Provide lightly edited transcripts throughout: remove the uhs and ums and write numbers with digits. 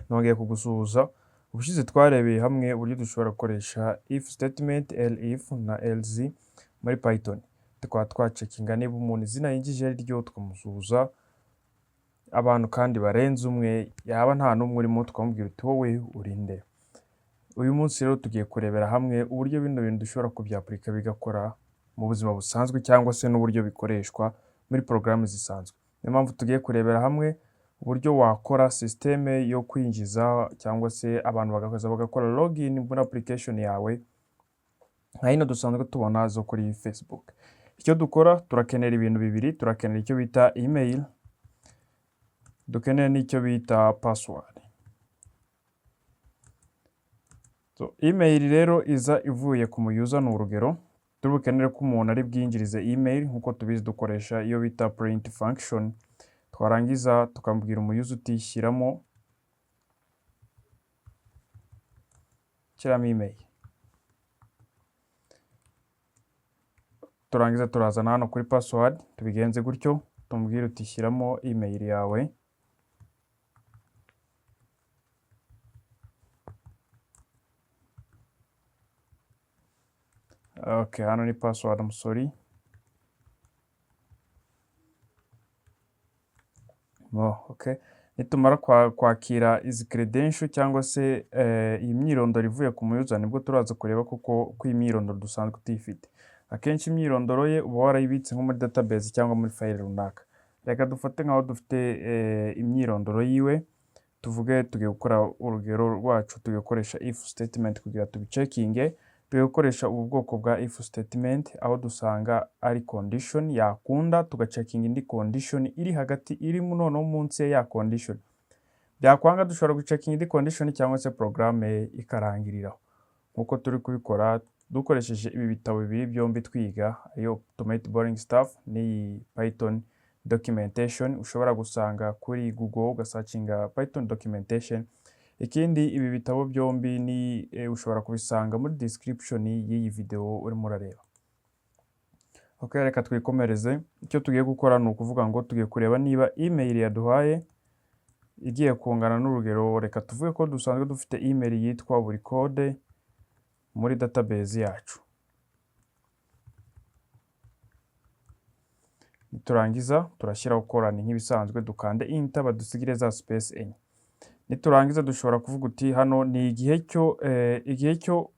Nongeye kugusuhuza. Ubushize twarebeye hamwe uburyo dushobora gukoresha if statement, elif na else muri Python. Tukaba twacekinga niba umuntu izina yinjije ari ryo tukamusuhuza, abantu kandi barenze umwe, yaba nta n'umwe urimo tukamubwira uti wowe uri nde. Uyu munsi rero tugiye kurebera hamwe uburyo bino bintu dushobora kubyapurika bigakora mu buzima busanzwe cyangwa se n'uburyo bikoreshwa muri porogaramu zisanzwe. Niyo mpamvu tugiye kurebera hamwe uburyo wakora sisiteme yo kwinjiza cyangwa se abantu bagakoza bagakora login muri application yawe nka hino dusanzwe tubona zo kuri Facebook. Icyo dukora turakenera ibintu bibiri, turakenera icyo bita email, dukenera n'icyo bita password. Email rero iza ivuye ku muyuza, ni urugero turukenere ko umuntu ari bwinjirize email nk'uko tubizi dukoresha iyo bita print function. Twarangiza tukambwira umuyuza uti shyiramo email. Turangiza turazana hano kuri password, tubigenze gutyo, tumubwira uti shyiramo email yawe. Hano ni password, sorry. Nitumara kwakira izi credential cyangwa se iyi myirondoro ivuye ku muyuza, nibwo turaza kureba ko imyirondoro dusanzwe tuyifite. Akenshi imyirondoro ye uba warayibitse nko muri database cyangwa muri file runaka. Reka dufate nkaho dufite imyirondoro yiwe, tuvuge tugiye gukora urugero rwacu, tugiye gukoresha if statement kugira tubicekinge. Tugiye gukoresha ubu bwoko bwa if statement aho dusanga ari condition yakunda, tugacekinga indi condition iri hagati, iri noneho munsi ya condition. Byakwanga dushobora gucekinga indi condition cyangwa se programme ikarangiriraho. Nkuko turi kubikora dukoresheje ibi bitabo bibiri byombi twiga, iyo Automate Boring Stuff ni Python documentation ushobora gusanga kuri Google ugasearchinga Python documentation. Ikindi ibi bitabo byombi ni ushobora kubisanga muri description y'iyi video urimo urareba. Reka twikomereze. Icyo tugiye gukora ni ukuvuga ngo tugiye kureba niba email yaduhaye igiye kungana n'urugero. Reka tuvuge ko dusanzwe dufite email yitwa buri code muri database yacu. Niturangiza turashyiraho korani nk'ibisanzwe, dukande enter badusigire za space enye. Niturangiza dushobora kuvuga uti hano ni igihe cyo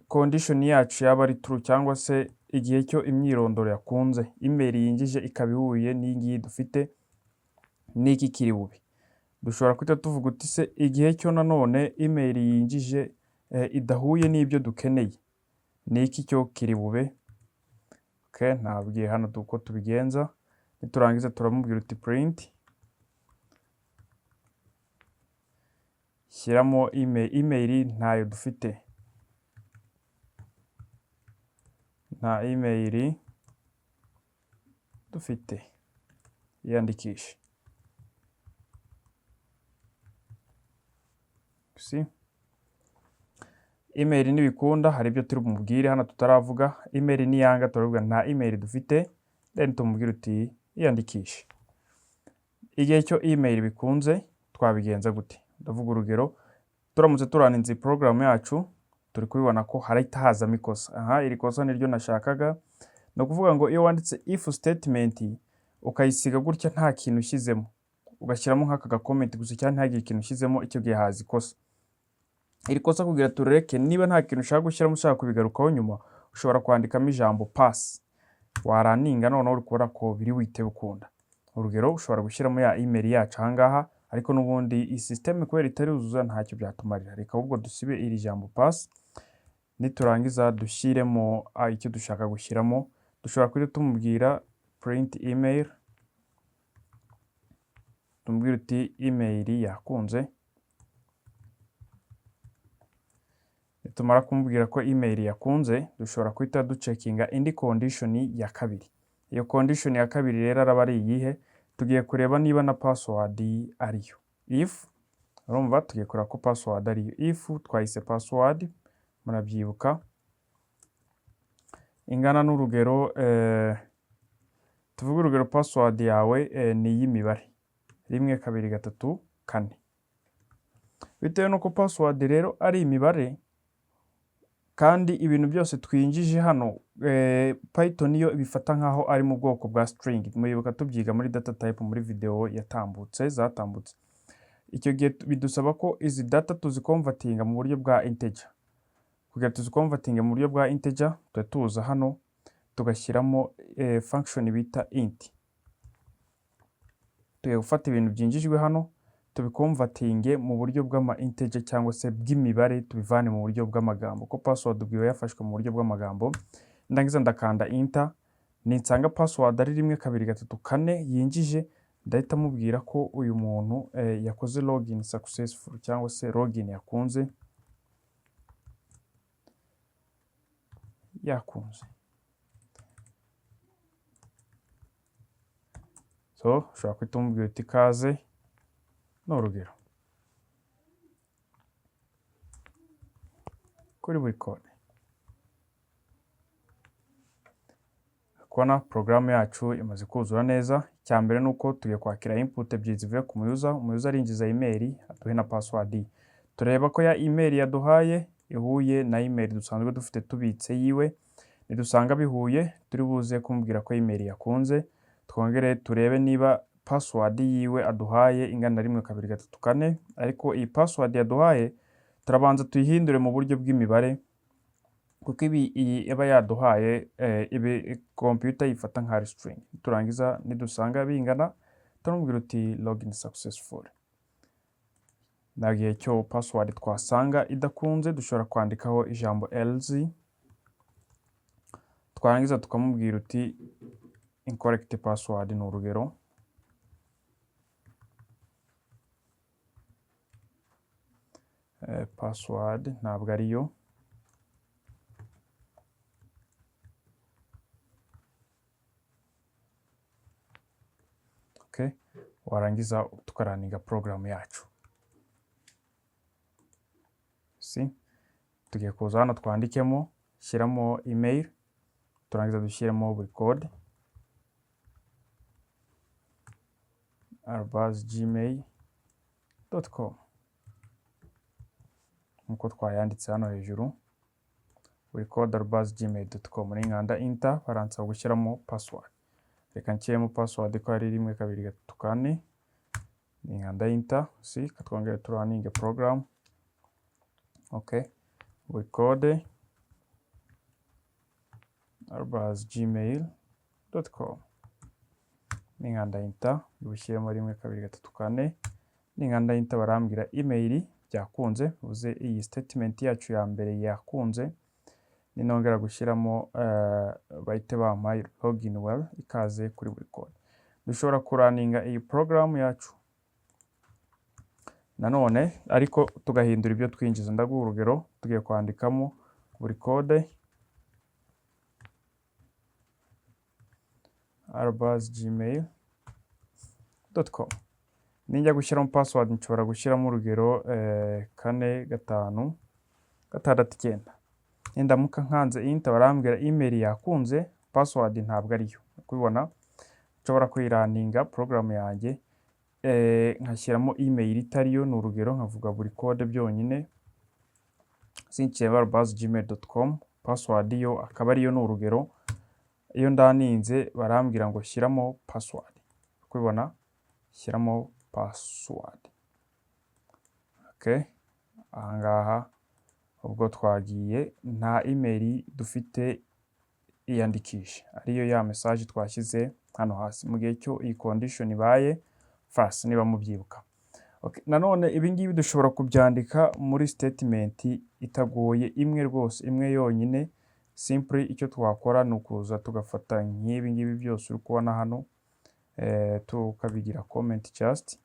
condition yacu yaba ari true cyangwa se igihe cyo imyirondoro yakunze email yinjije ikaba ihuye n'ingiyi dufite n'iki kiri bube. Dushobora kwita tuvuga uti se igihe cyo nanone email yinjije idahuye n'ibyo dukeneye n'iki cyo kiri bube. Ntabwiye hano uko tubigenza. Niturangiza turamubwira uti print, shyiramo email ntayo dufite, nta email dufite, yandikishe. Email nibikunda hari ibyo turi bumubwire hano tutaravuga. Email niyanga turavuga nta email dufite, then tumubwira uti yandikishe. Igihe cyo email bikunze twabigenza gute? Ndavuga urugero, turamutse turaninze program yacu turi kubibona ko harahita hazamo ikosa. Iri kosa niryo nashakaga. No kuvuga ngo iyo wanditse if statement ukayisiga gutya nta kintu ushyizemo, ugashyiramo nk'aka gakomenti gusa cyane ntagire ikintu ushyizemo, icyo gihe haza ikosa. Iri kosa kugira tureke niba nta kintu ushaka gushyiramo ushaka kubigarukaho nyuma, ushobora kwandikamo ijambo pass. Waraninga noneho uri kubona ko biri wite bukunda. Urugero ushobora gushyiramo ya email yacu ahangaha, ariko n'ubundi iyi system kubera itaruzuza ntacyo byatumarira. Reka ahubwo dusibe iri jambo pass. Niturangiza dushyiremo icyo dushaka gushyiramo. Dushobora kwita tumubwira print email, tumubwira uti email yakunze. Nitumara kumubwira ko email yakunze, dushobora kwita ducekinga indi condition ya kabiri. Iyo condition ya kabiri rero araba ari iyihe? Tugiye kureba niba na password ariyo. If urumva tugiye kureba ko password ariyo. If twahise password, murabyibuka, ingana n'urugero tuvuge urugero password yawe ni iy'imibare 1 2 3 4. Bitewe n'uko password rero ari imibare kandi ibintu byose twinjije hano Python yo ibifata nkaho ari mu bwoko bwa string. Muribuka tubyiga muri data type muri video zatambutse. Icyo gihe bidusaba ko izi data tuzikonvertinga mu buryo bwa integer. Kugira tuzikonvertinge mu buryo bwa integer, tuza hano tugashyiramo function bita int. Tugiye gufata ibintu byinjijwe hano tubikonvertinge mu buryo bw'ama integer cyangwa se bw'imibare, tubivane mu buryo bw'amagambo, ko password ubwiwe yafashwe mu buryo bw'amagambo. Ndangiza ndakanda enter, ninsanga password ari 1 2 3 4 yinjije, ndahita mubwira ko uyu muntu yakoze login successful cyangwa se login yakunze. So ushobora kwita umubwira uti ikaze, ni urugero kuri buri code. Kubona porogaramu yacu imaze kuzura neza. Icya mbere ni uko tugiye kwakira input ebyiri zivuye ku user arinjiza email aduhe na password. Tureba ko ya email yaduhaye ihuye na email dusanzwe dufite tubitse yiwe. Nidusanga bihuye, turi buze kumubwira ko email yakunze. Twongere turebe niba password yiwe aduhaye ingana na 1 2 3 4, ariko iyi password yaduhaye turabanza tuyihindure mu buryo bw'imibare, kuko iyi aba yaduhaye ibi computer yifata nka string. Turangiza nidusanga bingana, turamubwira uti login successful. Nagiye cyo password twasanga idakunze, dushobora kwandikaho ijambo else. Twarangiza tukamubwira uti incorrect password, ni urugero. Password ntabwo ariyo. Okay, warangiza tukaraninga program yacu. Tugiye kuza hano twandikemo, shyiramo email, turangiza dushyiremo buri code @gmail.com nkuko twayanditse hano hejuru. Buri code @gmail.com, ninganda enter baransaba gushyiramo password. Reka nshyiremo password ko ari 1 2 3 4, ninganda enter. Katwongere turaninge program. Okay, buri code @gmail.com, ninganda enter bushyiremo 1 2 3 4, ninganda enter barambwira email byakunze. Uze iyi statement yacu ya mbere yakunze. Ninongera gushyiramo bahite bampaye login well, ikaze kuri buri code. Dushobora kuraninga iyi program yacu nanone, ariko tugahindura ibyo twinjiza. Ndaguha urugero, tugiye kwandikamo buri code @gmail.com. Ninjya gushyiramo password nshobora gushyiramo urugero 4 5 6 9. Nindamuka nkanze enter barambwira email yakunze, password ntabwo ariyo. Kubibona, nshobora kwiraninga program yanjye nkashyiramo email itariyo, ni urugero nkavuga buri code byonyine sincheba @gmail.com, password yo akaba ariyo, ni urugero. Iyo ndaninze barambwira ngo shyiramo password. Kubibona, shyiramo password. Okay, ahangaha ubwo twagiye nta email dufite iyandikisha, ariyo ya message twashyize hano hasi mu gihe cyo iyi condition ibaye false, niba mubyibuka. Okay, nanone ibi ngibi dushobora kubyandika muri statement itagoye, imwe rwose, imwe yonyine. Simply icyo twakora ni ukuza tugafata nk'ibi ngibi byose uri kubona hano, tukabigira comment just,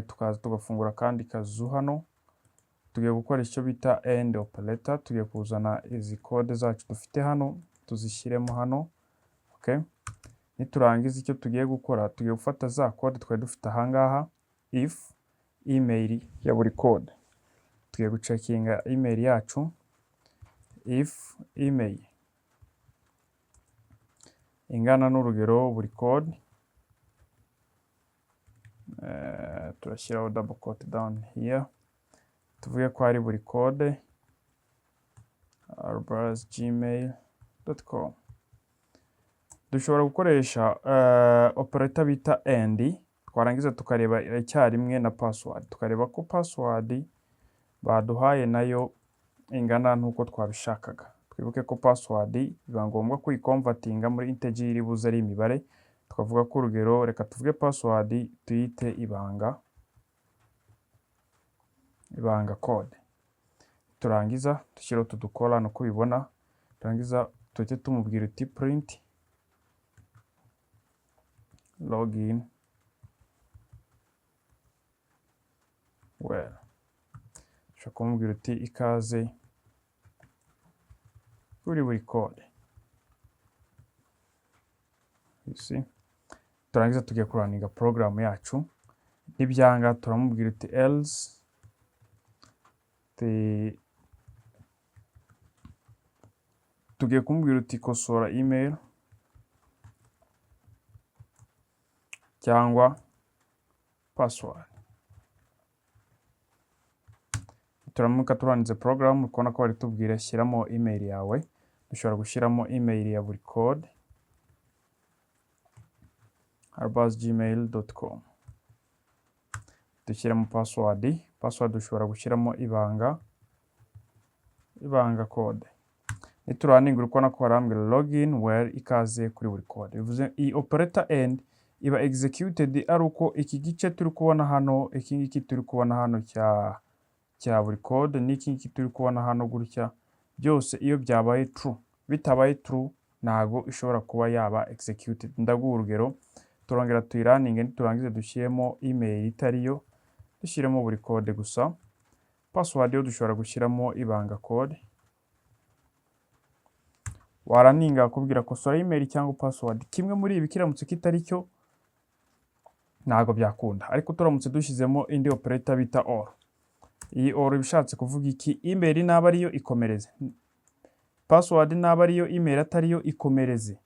tukaza tugafungura kandi kazu hano. Tugiye gukora icyo bita end operator. Tugiye kuzana izi code zacu dufite hano tuzishyiremo hano. Okay, niturangiza icyo tugiye gukora, tugiye gufata za code twari dufite ahangaha, if email ya buri code. Tugiye gucekinga email yacu, if email ingana n'urugero buri code turashyiraho double quote down here, tuvuge ko ari buri code @gmail.com. dushobora gukoresha operator bita and, twarangiza tukareba icyarimwe na password, tukareba ko password baduhaye nayo ingana nkuko twabishakaga. Twibuke ko password biba ngombwa kuyikonvertinga muri integer iri buze ari imibare. Tukavuga ko urugero, reka tuvuge password tuyite ibanga code. Turangiza dushyiraho tudukora no kubibona. Turangiza tujye tumubwira uti print login well. Ushobora kumubwira uti ikaze kuri buri code. Turangiza tugiye kuraninga program yacu. Nibyanga turamubwira uti else tugiye kumubwira uti kosora email cyangwa password. Turamuka turanize program, ukona ko bari tubwire shyiramo email yawe. Dushobora gushyiramo email ya buri code @gmail.com. Dushyiramo password dushobora gushyiramo ibanga code. Nituraninga ukona ko barambwira login where ikaze kuri buri code. Bivuze iyi operator and iba executed ari uko iki gice turi kubona hano, iki ngiki turi kubona hano cya buri code, n'iki ngiki turi kubona hano gutya, byose iyo byabaye true. Bitabaye true ntago ishobora kuba yaba executed. Ndaguha urugero, turongera tuyiraninge, turangize dushyiremo email itariyo, dushyiremo buri code gusa. Password yo dushobora gushyiramo ibanga code. Waraninga akubwira kosora email cyangwa password, kimwe muri ibi kiramutse kitari cyo ntago byakunda. Ariko turamutse dushyizemo indi operator bita or. Iyi or bishatse kuvuga iki? Email naba ariyo ikomereze, password naba ariyo, email atariyo ikomereze.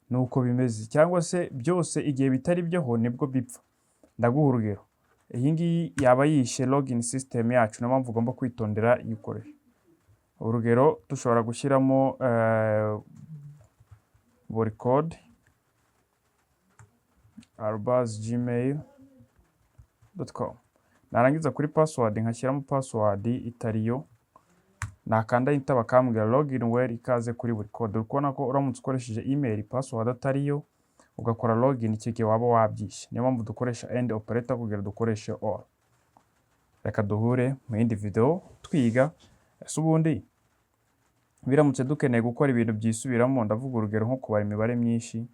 Nuko bimeze, cyangwa se byose igihe bitari byoho nibwo bipfa. Ndaguha urugero, iyi ngiyi yaba yishe login system yacu, niyo mpamvu ugomba kwitondera iyikoresha. Urugero, dushobora gushyiramo buri code @gmail.com. Narangiza kuri password nkashyiramo password itariyo, nakanda enter bakambwira login where ikaze kuri buri code. Urikubona ko uramutse ukoresheje email password atariyo ugakora login, iki gihe waba wabyishe. Niyo mpamvu dukoresha and operator kugira dukoreshe or. Reka duhure mu yindi video twiga. Ese ubundi biramutse dukeneye gukora ibintu byisubiramo, ndavuga urugero nko kubara imibare myinshi,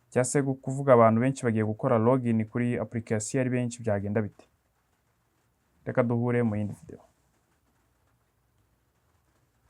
cyangwa se kuvuga abantu benshi bagiye gukora login kuri application ari benshi, byagenda bite? Reka duhure mu yindi video.